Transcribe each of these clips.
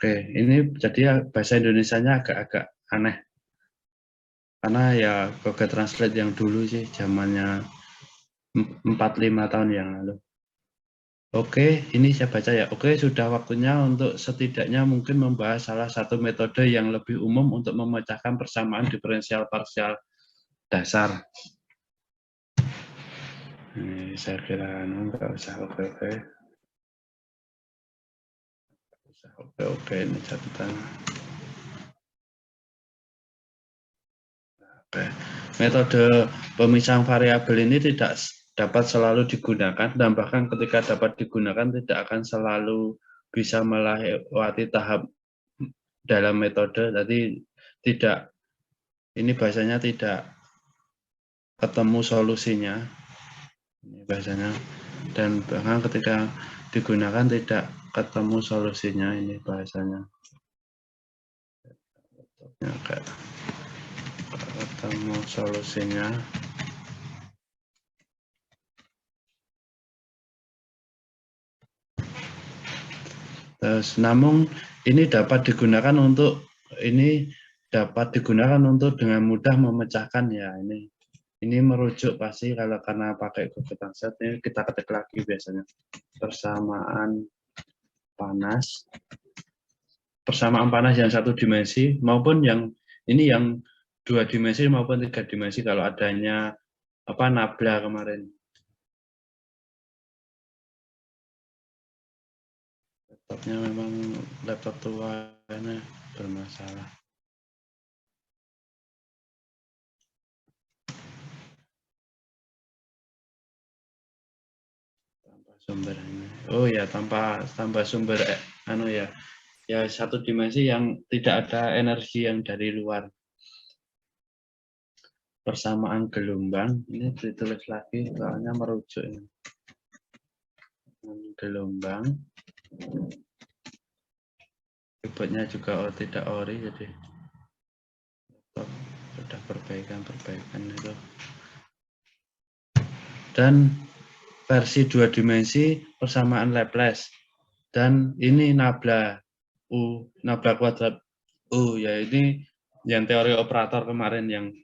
Oke, ini jadi ya bahasa Indonesianya agak-agak aneh. Karena ya Google Translate yang dulu sih, zamannya 4-5 tahun yang lalu. Oke, ini saya baca ya. Oke, sudah waktunya untuk setidaknya mungkin membahas salah satu metode yang lebih umum untuk memecahkan persamaan diferensial parsial dasar. Ini saya kira nggak usah oke. Oke, ini catatan. Oke. Metode pemisahan variabel ini tidak dapat selalu digunakan dan bahkan ketika dapat digunakan tidak akan selalu bisa melewati tahap dalam metode. Jadi tidak, ini bahasanya tidak ketemu solusinya. Ini bahasanya, dan bahkan ketika digunakan tidak ketemu solusinya, ini bahasanya. Oke. Ketemu solusinya. Terus, namun ini dapat digunakan untuk dengan mudah memecahkan ya ini merujuk pasti kalau karena pakai Google Translate ini kita ketik lagi biasanya persamaan panas yang satu dimensi maupun yang ini yang 2 dimensi maupun 3 dimensi kalau adanya nabla kemarin. Laptopnya memang laptop tuanya bermasalah. Sumber ini. Oh ya, tanpa sumber ya satu dimensi yang tidak ada energi yang dari luar. Persamaan gelombang ini ditulis lagi soalnya merujuk ini. Gelombang keyboardnya juga tidak ori, jadi sudah perbaikan itu. Dan versi 2 dimensi persamaan Laplace, dan ini nabla kuadrat U, ya ini yang teori operator kemarin yang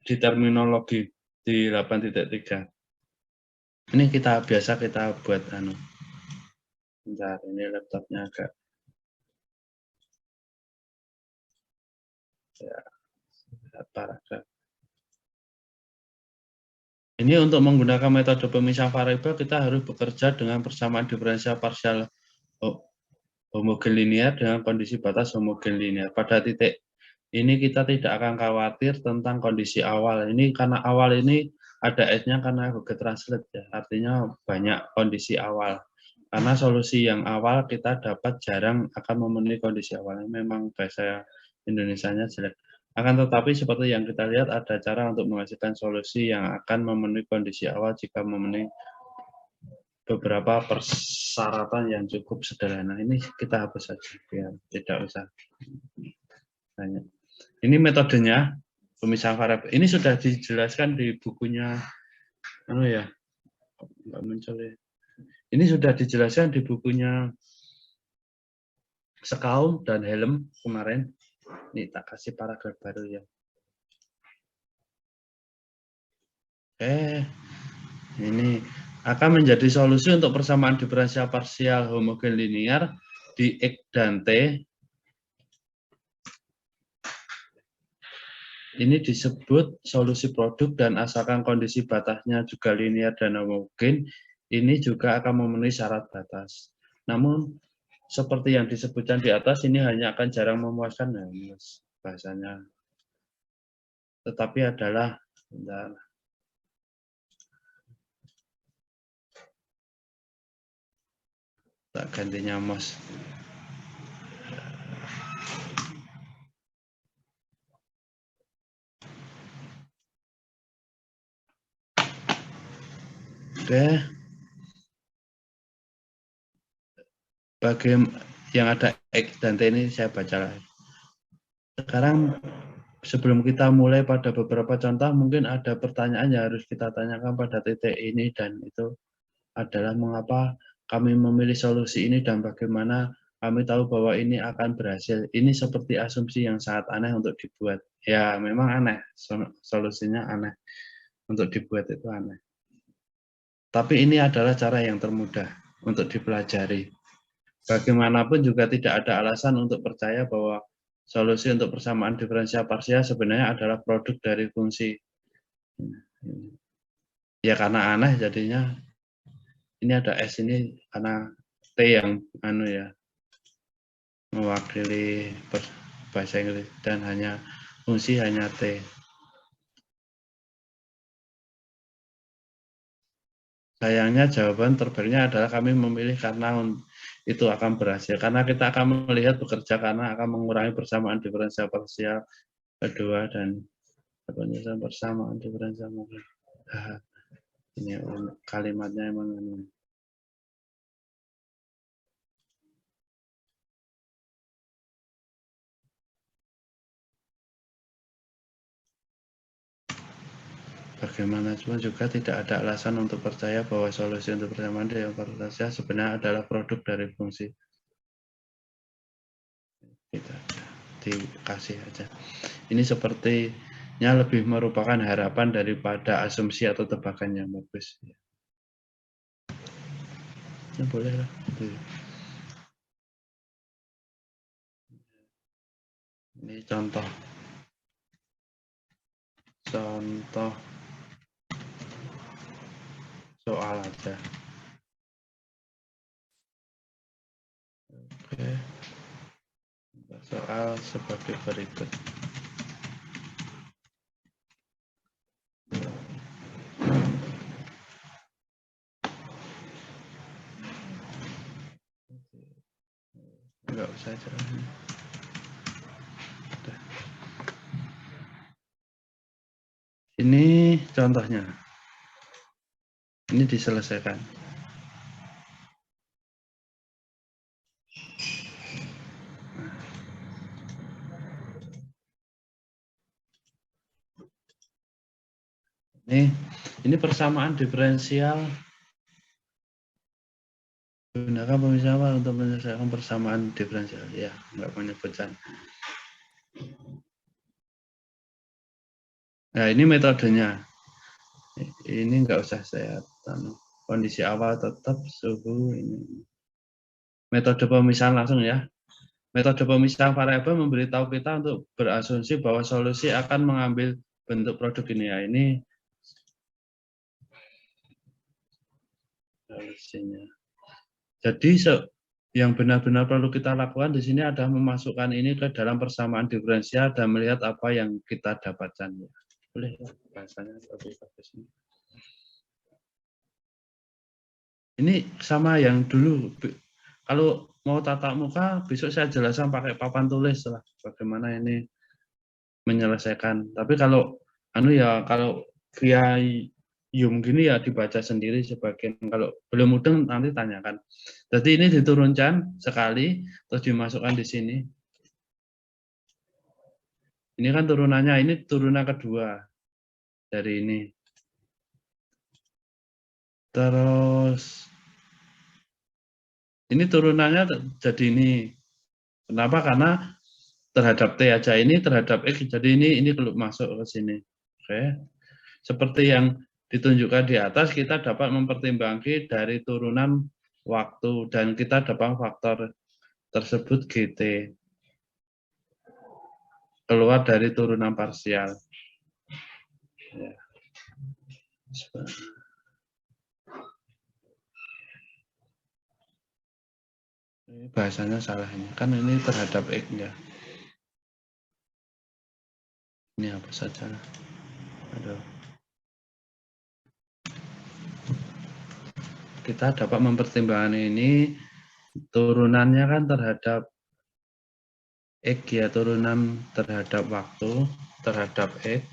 di terminologi di 8.3. Ini biasa kita buat bentar, ini laptopnya agak ya, paragraf. Ini untuk menggunakan metode pemisah variabel kita harus bekerja dengan persamaan diferensial parsial homogen linear dengan kondisi batas homogen linear. Pada titik ini kita tidak akan khawatir tentang kondisi awal. Ini karena awal ini ada S-nya karena Google Translate ya. Artinya banyak kondisi awal. Karena solusi yang awal kita dapat jarang akan memenuhi kondisi awal. Memang bahasa Indonesianya jelek. Akan tetapi seperti yang kita lihat ada cara untuk menghasilkan solusi yang akan memenuhi kondisi awal jika memenuhi beberapa persyaratan yang cukup sederhana. Ini kita hapus saja biar tidak usah banyak. Ini metodenya pemisahan variabel. Ini sudah dijelaskan di bukunya nggak muncul ya. Ini sudah dijelaskan di bukunya Sekaum dan Helm kemarin. Ini tak kasih paragraf baru ya. Ini akan menjadi solusi untuk persamaan diferensial parsial homogen linear di X dan T. Ini disebut solusi produk dan asalkan kondisi batasnya juga linear dan homogen, ini juga akan memenuhi syarat batas. Namun seperti yang disebutkan di atas, ini hanya akan jarang memuaskan bahasanya. Tetapi adalah tak gantinya mouse. Oke. Bagi yang ada X dan T ini saya baca. Sekarang sebelum kita mulai pada beberapa contoh, mungkin ada pertanyaan yang harus kita tanyakan pada titik ini, dan itu adalah mengapa kami memilih solusi ini dan bagaimana kami tahu bahwa ini akan berhasil. Ini seperti asumsi yang sangat aneh untuk dibuat. Ya, memang aneh. Solusinya aneh. Untuk dibuat itu aneh. Tapi ini adalah cara yang termudah untuk dipelajari. Bagaimanapun juga tidak ada alasan untuk percaya bahwa solusi untuk persamaan diferensial parsial sebenarnya adalah produk dari fungsi. Ya karena aneh jadinya. Ini ada S ini karena T yang mewakili bahasa Inggris dan fungsi hanya T. Sayangnya jawaban terbaiknya adalah kami memilih karena itu akan berhasil. Karena kita akan melihat bekerja karena akan mengurangi persamaan diferensial parsial kedua dan penyelesaian persamaan diferensial mungkin. Ini kalimatnya emang bagaimanapun juga tidak ada alasan untuk percaya bahwa solusi untuk persamaan diferensial sebenarnya adalah produk dari fungsi. Kita dikasih aja. Ini sepertinya lebih merupakan harapan daripada asumsi atau tebakan yang bagus. Ya boleh lah. Ini contoh soal aja. Oke. Soal sebagai berikut. Enggak usah jalan. Ini contohnya. Ini diselesaikan. Ini persamaan diferensial. Gunakan pemisahan untuk menyelesaikan persamaan diferensial. Ya, enggak menyebutkan. Nah, ini metodenya. Ini enggak usah saya kondisi awal tetap suhu ini. Metode pemisahan langsung ya. Metode pemisahan variabel memberitahu kita untuk berasumsi bahwa solusi akan mengambil bentuk produk ini ya. Ini solusinya. Jadi yang benar-benar perlu kita lakukan di sini adalah memasukkan ini ke dalam persamaan diferensial dan melihat apa yang kita dapatkan. Boleh ya, bahasanya lebih bagus ini. Ini sama yang dulu. Kalau mau tatap muka, besok saya jelaskan pakai papan tulis lah bagaimana ini menyelesaikan. Tapi kalau kalau via Zoom gini ya dibaca sendiri sebagian. Kalau belum mudeng nanti tanyakan. Jadi ini diturunkan sekali terus dimasukkan di sini. Ini kan turunannya, ini turunan kedua dari ini. Terus ini turunannya jadi ini. Kenapa? Karena terhadap T aja ini, terhadap X, jadi ini masuk ke sini. Oke. Seperti yang ditunjukkan di atas, kita dapat mempertimbangkan dari turunan waktu, dan kita dapat faktor tersebut GT. Keluar dari turunan parsial. Ya. Ini bahasanya salah ini. Kan ini terhadap X ya. Ini apa saja. Aduh. Kita dapat mempertimbangkan ini turunannya kan terhadap X ya, turunan terhadap waktu terhadap X.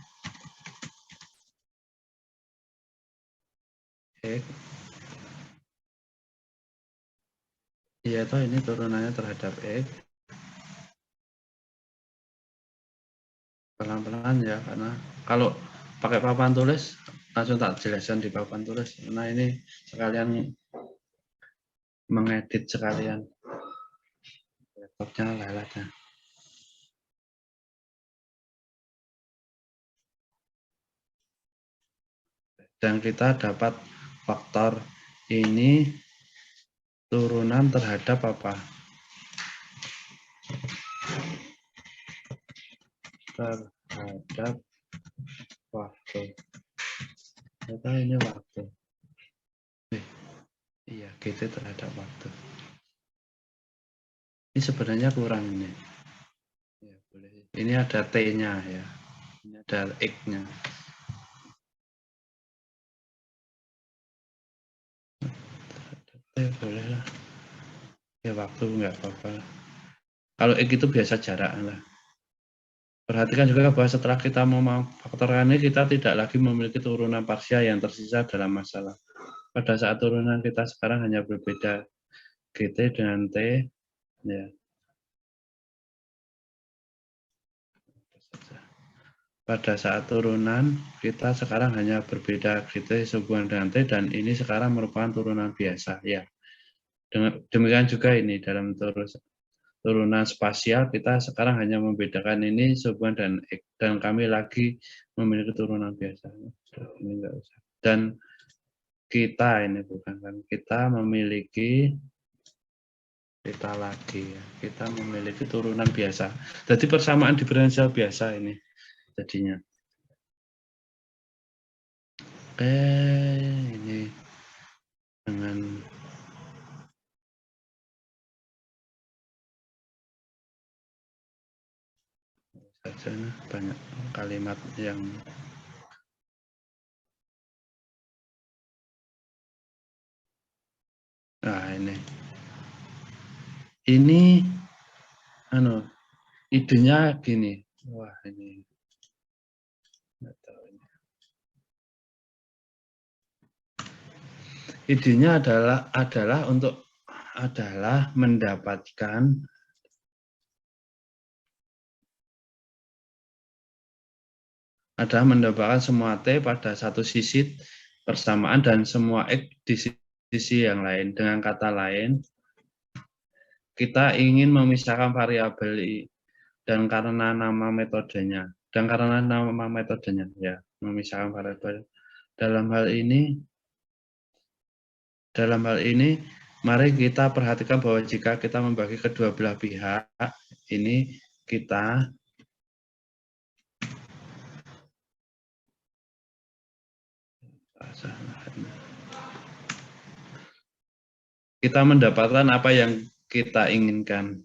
Iya toh ini turunannya terhadap X. Pelan-pelan ya, karena kalau pakai papan tulis langsung tak jelaskan di papan tulis. Nah ini sekalian mengedit sekalian. Jangan lelahnya. Dan kita dapat faktor ini turunan terhadap apa? Terhadap waktu. Ternyata ini waktu. Iya, GT terhadap waktu. Ini sebenarnya kurang ini. Ya, boleh. Ini ada T-nya ya. Ini ada X-nya. Boleh lah. Ya waktu nggak apa-apa. Kalau X itu biasa jarak lah. Perhatikan juga bahwa setelah kita memfaktorkan ini, kita tidak lagi memiliki turunan parsial yang tersisa dalam masalah. Pada saat turunan kita sekarang hanya berbeda GT dengan T. Ya. Pada saat turunan, kita sekarang hanya berbeda GT sehubungan dengan T, dan ini sekarang merupakan turunan biasa. Ya. Demikian juga ini dalam turunan spasial, kita sekarang hanya membedakan ini sehubungan dan X, dan kami lagi memiliki turunan biasa. Ini enggak usah. Dan kita ini bukan kan, kita memiliki kita memiliki turunan biasa. Jadi persamaan diferensial biasa ini jadinya. Oke, ini dengan saja banyak kalimat yang ini idenya gini. Wah, ini nggak tahu ini. Idenya adalah mendapatkan semua T pada satu sisi persamaan dan semua X di sisi yang lain. Dengan kata lain, kita ingin memisahkan variabel I dan karena nama metodenya. Ya, memisahkan variabel. Dalam hal ini, mari kita perhatikan bahwa jika kita membagi kedua belah pihak, ini kita mendapatkan apa yang kita inginkan.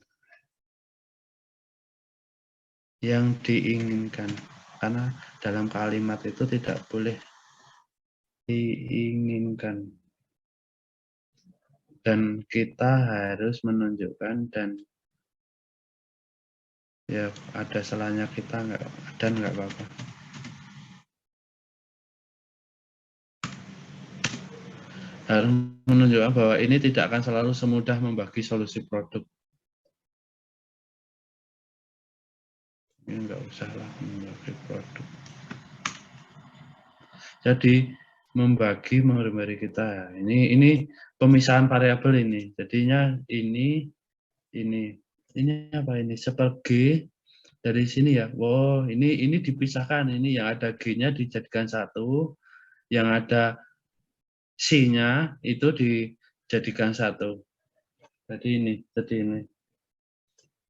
Yang diinginkan. Karena dalam kalimat itu tidak boleh diinginkan. Dan kita harus menunjukkan dan ya ada salahnya kita nggak apa-apa. Harus menunjukkan bahwa ini tidak akan selalu semudah membagi solusi produk. Ini nggak usah lah membagi produk. Jadi membagi kita. Ini pemisahan variabel ini. Jadinya ini apa ini? Seperti dari sini ya. Wow, ini dipisahkan. Ini yang ada G-nya dijadikan satu, yang ada C-nya itu dijadikan satu. Jadi ini.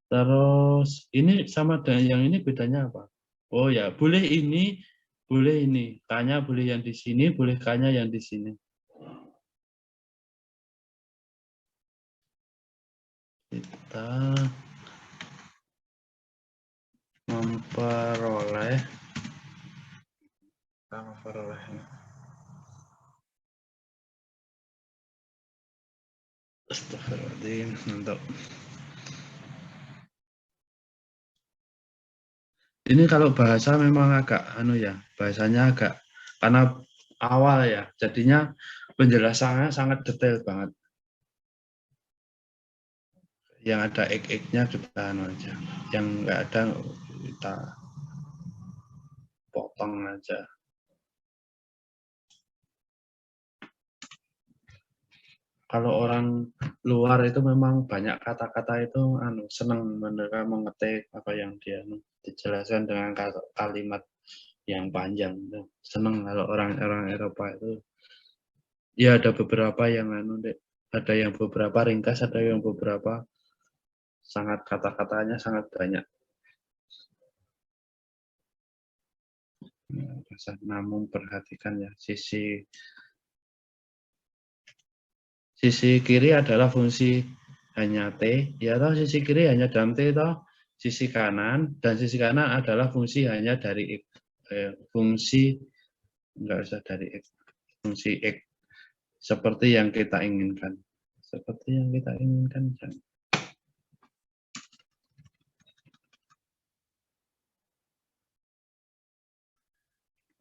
Terus ini sama dengan yang ini bedanya apa? Oh ya, boleh ini. K-nya boleh yang di sini, boleh K-nya yang di sini. Kita memperoleh Astagfirullahaladzim untuk ini kalau bahasa memang agak bahasanya agak karena awal ya, jadinya penjelasannya sangat detail banget. Yang ada X-nya kita aja, yang nggak ada kita potong aja. kalau orang luar itu memang banyak kata-kata itu senang mereka mengetik apa yang dia dijelaskan dengan kalimat yang panjang itu. Senang kalau orang-orang Eropa itu. Ya ada beberapa yang ada yang beberapa ringkas, ada yang beberapa sangat kata-katanya sangat banyak. Namun perhatikan ya sisi kiri adalah fungsi hanya T, ya toh sisi kiri hanya dalam T toh, sisi kanan dan sisi kanan adalah fungsi hanya dari X. Fungsi enggak usah dari X, fungsi X seperti yang kita inginkan. Seperti yang kita inginkan.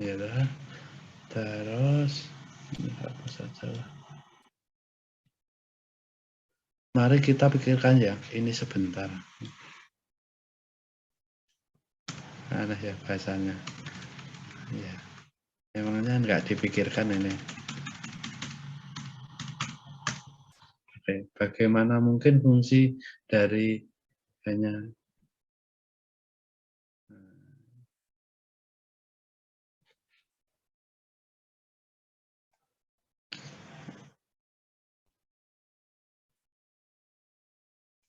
Ya dah. Terus apa saja lah. Mari kita pikirkan ya, ini sebentar. Aneh ya bahasanya. Ya, emangnya nggak dipikirkan ini. Oke, bagaimana mungkin fungsi dari hanya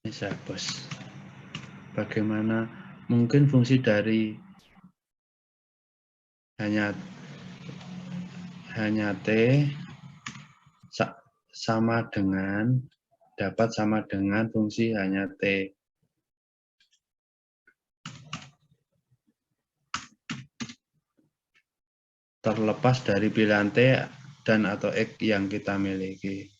bisa bos. Bagaimana mungkin fungsi dari hanya T sama dengan dapat sama dengan fungsi hanya T. Terlepas dari pilihan T dan atau X yang kita miliki.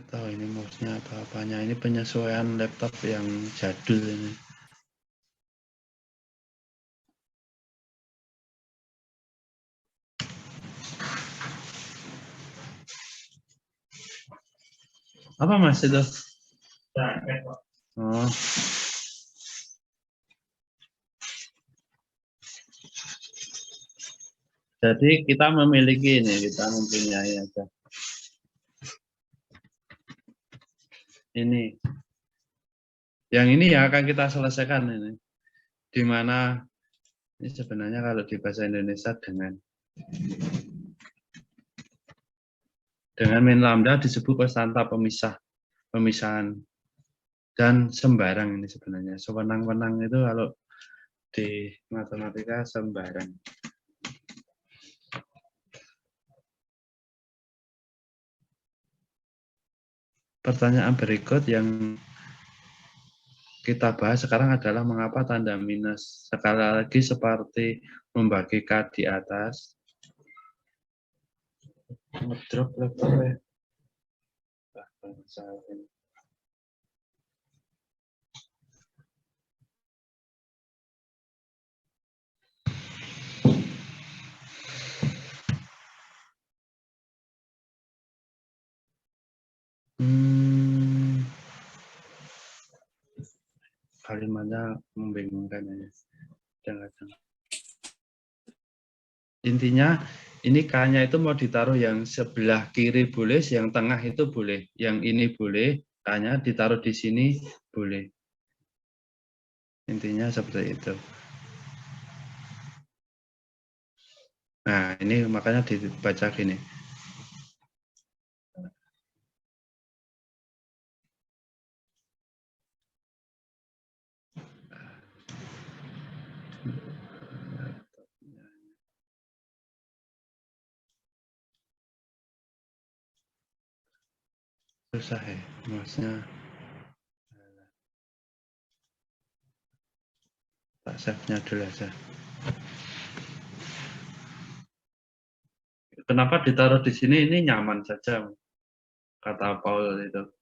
Atau ini mouse-nya atau apanya, ini penyesuaian laptop yang jadul ini. Apa mas itu? Oh. Jadi kita memiliki ini, kita mempunyai aja. Ini. Yang ini yang akan kita selesaikan ini. Di mana ini sebenarnya kalau di bahasa Indonesia dengan min lambda disebut konstanta pemisahan dan sembarang ini sebenarnya. Sewenang-wenang itu kalau di matematika sembarang. Pertanyaan berikut yang kita bahas sekarang adalah mengapa tanda minus. Sekali lagi seperti membagi K di atas. Ngedrop laptopnya. Kalimatnya membingungkan ya. Jangan. Intinya ini K-nya itu mau ditaruh yang sebelah kiri boleh, yang tengah itu boleh, yang ini boleh, K-nya ditaruh di sini boleh. Intinya seperti itu. Nah, ini makanya dibaca gini. Susah ya, maksudnya tak save-nya dulu aja. Kenapa ditaruh di sini? Ini nyaman saja, kata Paul itu.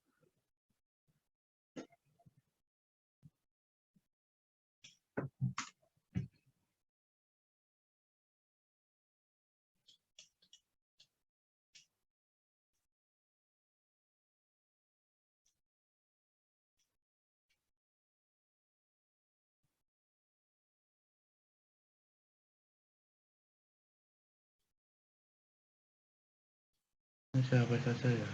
Siapa saja ya?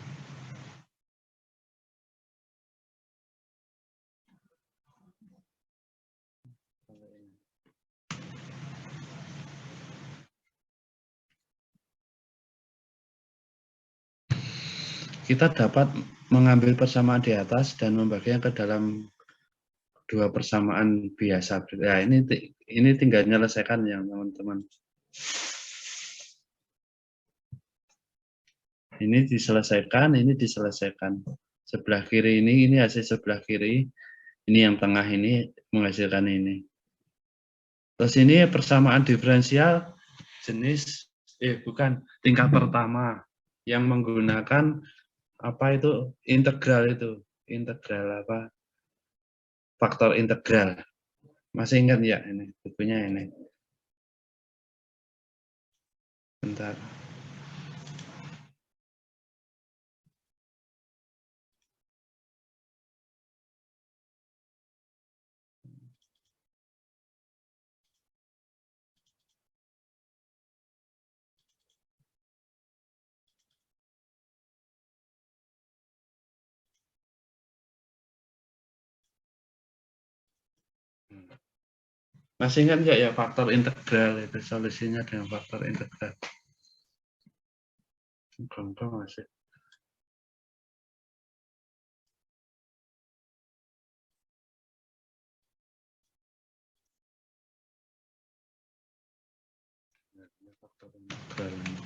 Kita dapat mengambil persamaan di atas dan membaginya ke dalam dua persamaan biasa. Ya, ini tinggal menyelesaikan ya, teman-teman. Ini diselesaikan, ini diselesaikan. Sebelah kiri ini hasil sebelah kiri. Ini yang tengah ini menghasilkan ini. Terus ini persamaan diferensial jenis bukan tingkat pertama yang menggunakan apa itu integral apa faktor integral. Masih ingat ya ini bukunya ini. Bentar. Masih ingat nggak ya faktor integral itu solusinya dengan faktor integral? Gampang masih. Faktor integral ini.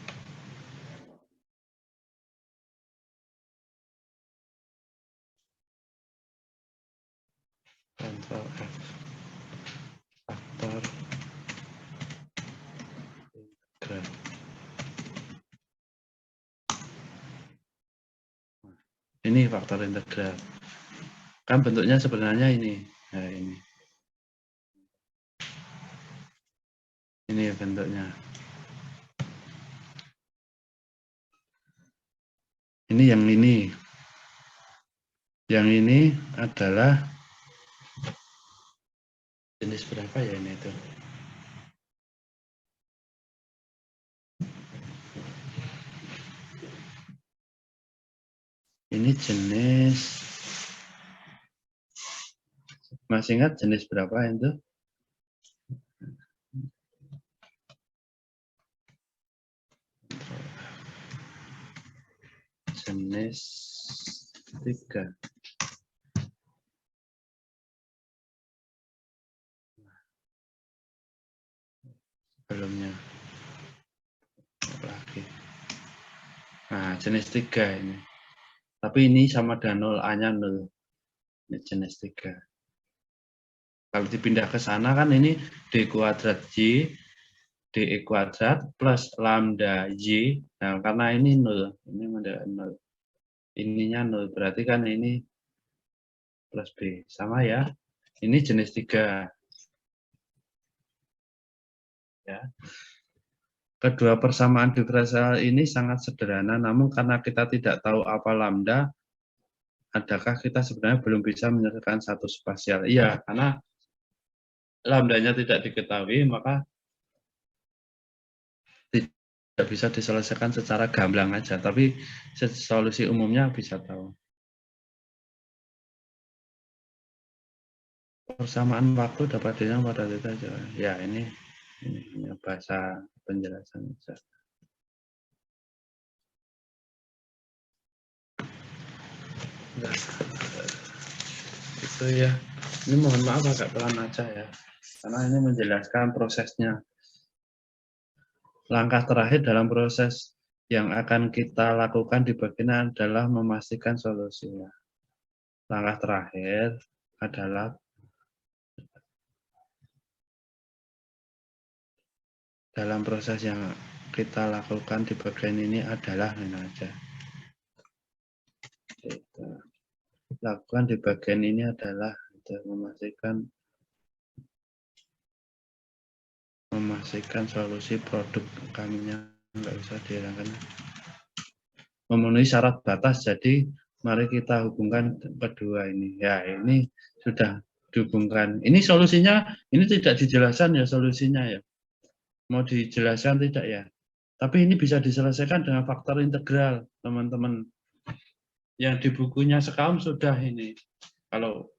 Ctrl F. Faktor integral. Ini faktor integral. Kan bentuknya sebenarnya ini. Nah, ini. Ini bentuknya. Ini yang ini. Yang ini adalah jenis berapa ya ini itu? Ini jenis, masih ingat jenis berapa itu? Jenis 3. Sebelumnya lagi. Nah, jenis 3 ini. Tapi ini sama dengan 0, A-nya 0. Ini jenis 3. Kalau dipindah ke sana kan ini D kuadrat Y, DE kuadrat plus lambda Y. Nah, karena ini 0. Ini menjadi 0. Ininya 0. Berarti kan ini plus B. Sama ya. Ini jenis 3. Ya. Kedua persamaan diferensial ini sangat sederhana, namun karena kita tidak tahu apa lambda, adakah kita sebenarnya belum bisa menyelesaikan satu spasial? Iya, karena lambdanya tidak diketahui, maka tidak bisa diselesaikan secara gamblang aja, tapi solusi umumnya bisa tahu. Persamaan waktu dapat dilihat pada titik aja. Ya, ini bahasa penjelasan saja. Nah, itu ya. Ini mohon maaf agak pelan aja ya, karena ini menjelaskan prosesnya. Langkah terakhir dalam proses yang akan kita lakukan di bagian adalah memastikan solusinya. Langkah terakhir adalah dalam proses yang kita lakukan di bagian ini adalah ini aja. Kita lakukan di bagian ini adalah memastikan solusi produk kaminya nggak bisa dihilangkan. Memenuhi syarat batas, jadi mari kita hubungkan kedua ini. Ya, ini sudah dihubungkan. Ini solusinya, ini tidak dijelaskan ya solusinya ya. Mau dijelaskan tidak ya? Tapi ini bisa diselesaikan dengan faktor integral, teman-teman. Yang di bukunya Sekaum sudah ini. Kalau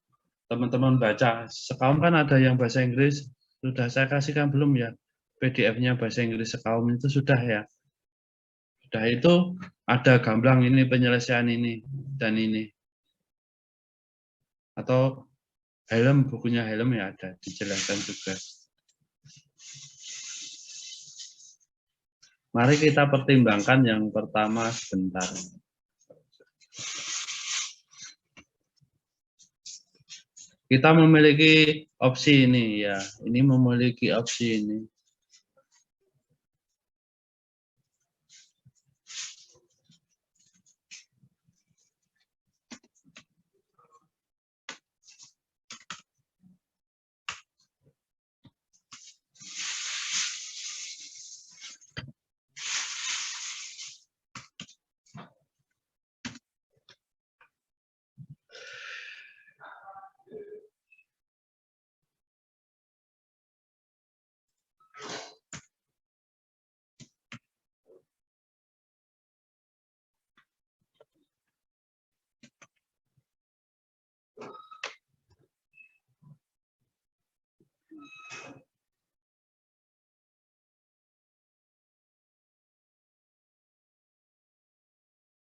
teman-teman baca, Sekaum kan ada yang bahasa Inggris, sudah saya kasihkan belum ya? PDF-nya bahasa Inggris Sekaum itu sudah ya. Sudah itu ada gamblang ini penyelesaian ini dan ini. Atau Helm, bukunya Helm ya ada, dijelaskan juga. Mari kita pertimbangkan yang pertama sebentar. Kita memiliki opsi ini ya, ini memiliki opsi ini.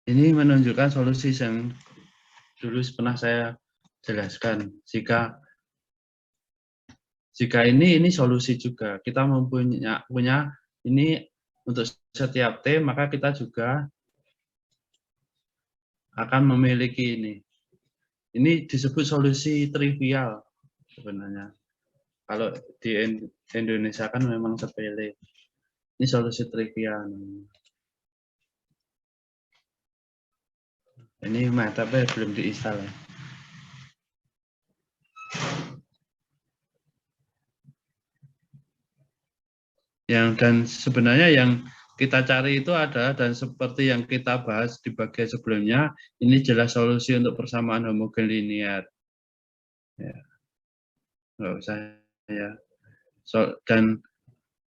Ini menunjukkan solusi yang dulu pernah saya jelaskan. Jika ini solusi juga. Kita punya ini untuk setiap T, maka kita juga akan memiliki ini. Ini disebut solusi trivial sebenarnya. Kalau di Indonesia kan memang sepele. Ini solusi trivial. Ini MATLAB belum diinstal. Dan sebenarnya yang kita cari itu ada, dan seperti yang kita bahas di bagian sebelumnya, ini jelas solusi untuk persamaan homogen linear. Ya, nggak usah ya. Dan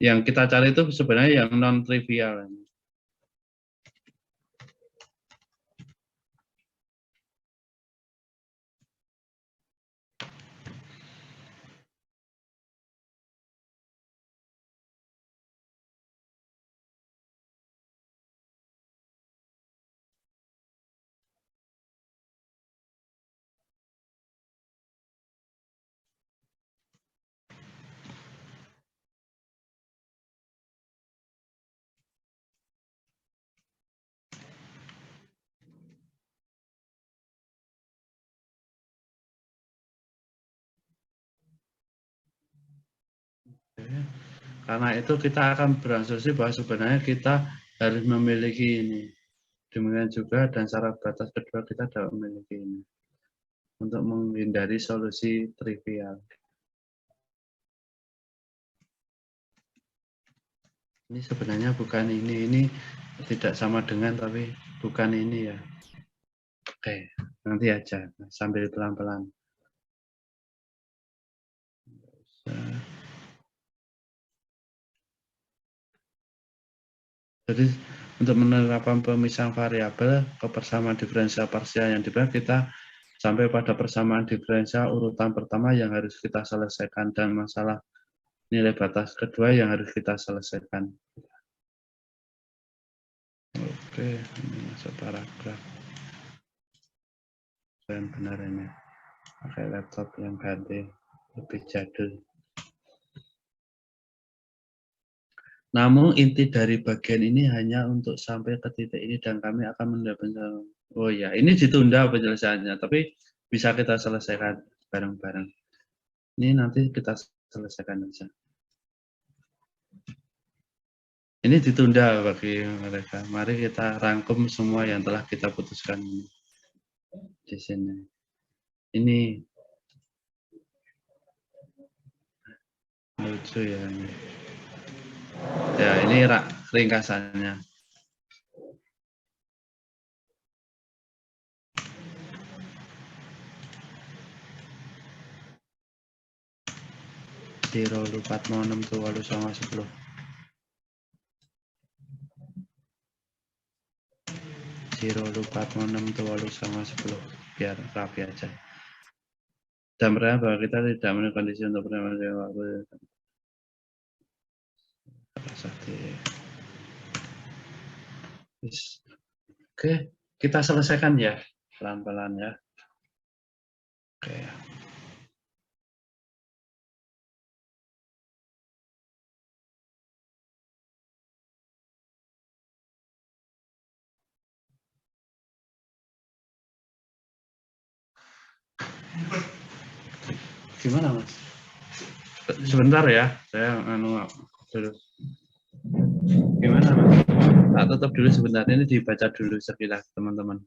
yang kita cari itu sebenarnya yang non trivial. Karena itu kita akan berasumsi bahwa sebenarnya kita harus memiliki ini. Demikian juga dan syarat batas kedua kita dapat memiliki ini. Untuk menghindari solusi trivial. Ini sebenarnya bukan ini tidak sama dengan, tapi bukan ini ya. Oke, nanti aja sambil pelan-pelan. Jadi untuk menerapkan pemisahan variabel ke persamaan diferensial parsial yang dibahas, kita sampai pada persamaan diferensial urutan pertama yang harus kita selesaikan, dan masalah nilai batas kedua yang harus kita selesaikan. Oke, ini masuk paragraf. Yang benar ini. Pakai laptop yang ganti, lebih jadul. Namun inti dari bagian ini hanya untuk sampai ke titik ini, dan kami akan mendapatkan, oh ya, ini ditunda penyelesaiannya, tapi bisa kita selesaikan bareng-bareng. Ini nanti kita selesaikan aja. Ini ditunda bagi mereka. Mari kita rangkum semua yang telah kita putuskan ini di sini. Ini lucu ya ini. Ya, ini ringkasannya. Di rolu 4 mau 6 tuh 8 sama 10. 1,0,4,6,7,8,9,10 biar rapi aja. Dan pertanyaan bahwa kita tidak memenuhi kondisi untuk penerimaan waktu. Oke, kita selesaikan ya pelan-pelan ya. Oke. Gimana Mas? Sebentar ya, saya dulu. Gimana Mas? Tak tutup dulu sebentar, ini dibaca dulu sekilas teman-teman.